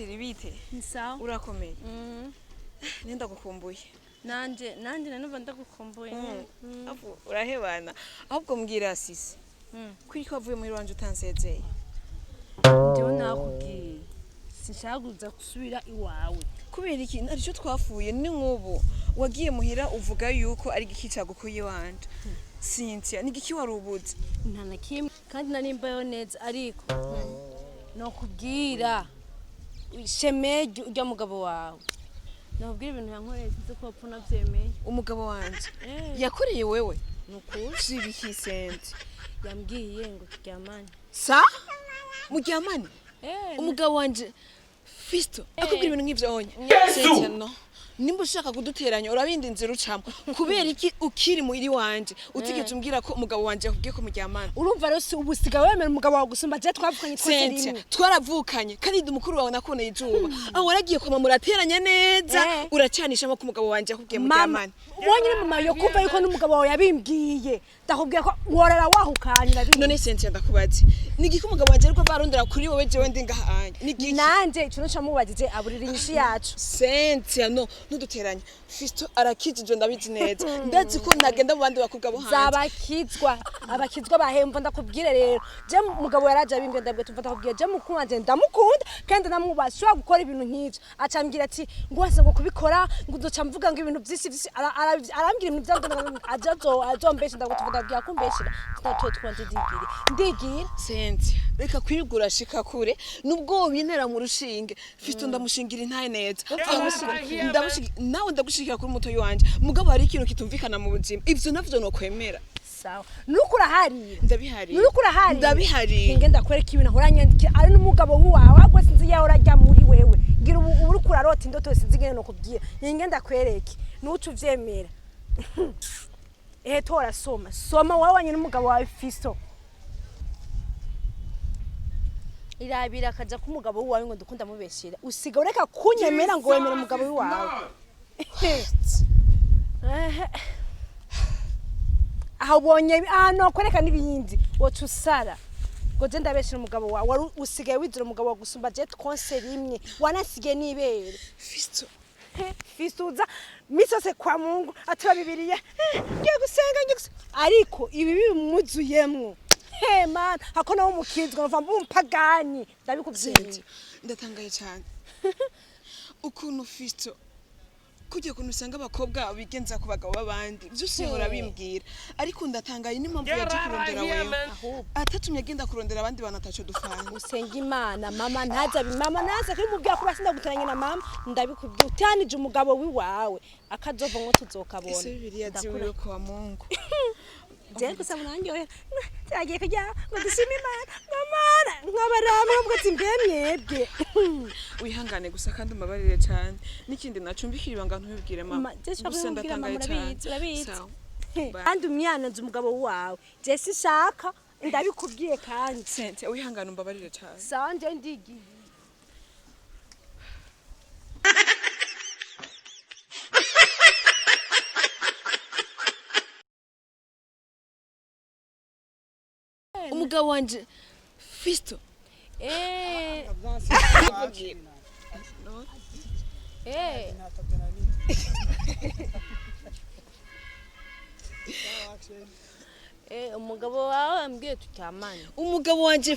shiri bite Ni sawa. urakomeye nenda gukumbuye Nanje nanumva ndagukumbuye. afu urahebana ahubwo mbwira sisi kuri ko avuye muri wanje utansezeye Ndio nakubwiye sinshaka kuza gusubira iwawe kubera iki arico twafuye ni nk'ubu wagiye muhira uvuga yuko ari igiki cagukuye wanje Cynthia ni igiki warubuze nta na kimwe kandi narimbayo neza ariko nokubwira shemeje ujya mugabo wawe nokubwira ibintu yankoreye sinzi ko wapfa navyemeye umugabo wanje yakoreye wewe nukuri sibiki Cynthia yambwiye ngo turyamane sa muryamane umugabo wanje Fisto akubwira ibintu nk'ivyo onye Cynthia no nimba ushaka kuduteranya urabindi inzira ucamo kubera iki ukiri muhiri wanje utigeze umbwira ko umugabo wanje yakubwiye ko muryamana urumva rero si ubusiga wemera umugabo wawe gusumba je twavukanye twese rimwe twaravukanye kandi ndi mukuru wawe nakuboneye izuba aho waragiye kwa mama murateranya neza uracanishamo ko umugabo wanje yakubwiye muryamana wonyine mama yo kumva yuko n'umugabo wawe yabimbwiye ndakubwiye ko worera wahukanye nabi none Cynthia ndakubaze nigiki umugabo wanje ariko barondera kuri wowe jewe ndi ngahanye nigiki nanje ico ncamubajije aburira inyinshi yacu Cynthia no ntuduteranye Fisto arakijije ndabizi neza ndazi ko nagenda mu bandi bakobwa bo hanze abakizwa bahemva ndakubwire rero je mugabo yaraje abimbwiye ndabwe tumva ndakubwiye je mukunze ndamukunda kandi namubashwa gukora ibintu nk'ivyo acambwira ati ngwase ngo kubikora ngo uzoca mvuga ngo ibintu vyisi arambwira ibintu vyango azombesha ndabwira kumbeshira tutatwe twanje ndigira Cynthia reka kwirigura shika kure nubwo binera mu rushinge Fisto ndamushingira intaye neza nawe ndagushikira kuri muto wanje mugabo hari ikintu kitumvikana mu buzima ivyo navyo no kwemera sawa nukura hari ndabihari nukura hari ndabihari ngenda kwereka ibintu ahoranyandike ari n'umugabo wawe agwe sinzi yaho urajya muri wewe ngira ubu uri kurarota indoto sinzi ngene no kubwira ngenda kwereke nucu vyemera tora soma wabanye n'umugabo wawe Fisto irabira akaja ku mugabo wawe ngo ndukunda mubeshira usiga ureka kunyemera ngo wemere umugabo wawe aho bonye no kwereka nibindi wocu sara ngo je ndabeshira umugabo wawe wari usigaye wizira umugabo wa gusumba je twonse rimwe wanasige nibere Fisto uza misose kwa Mungu atira bibiliya ngiye gusenga ariko ibi bimuzuyemwo man hako nawo mukizwa mva mpagani ndabikubwiye ndatangaye cyane ukuntu Fisto kujye kuntu usanga abakobwa bigenza ku bagabo babandi byose urabimbwira ariko ndatangaye n'impamvu yaje kurondera wewe atatumye agenda kurondera abandi bantu ataco dufanye usenga imana mama naza kimubwira ko basinda guteranya na mama ndabikubwiye utanije umugabo wiwawe akazova ngo tuzokabona ese bibiliya ziwe ko wa Mungu je gusa munanyoye cyagiye kujya ngo dushime imana ngamara nkabaramwe mbwo timbemyebwe wihangane gusa kandi umabarire cyane n'ikindi nacumbikira ibanga ntubibwire mama gusa ndatangaye cyane urabizi kandi umwana nzi umugabo wawe je sishaka ndabikubwiye kandi Cynthia wihangane umbabarire cyane sanje ndigiye umugabo wanje Fisto umugabo wawe ambwiye turyamane umugabo wanje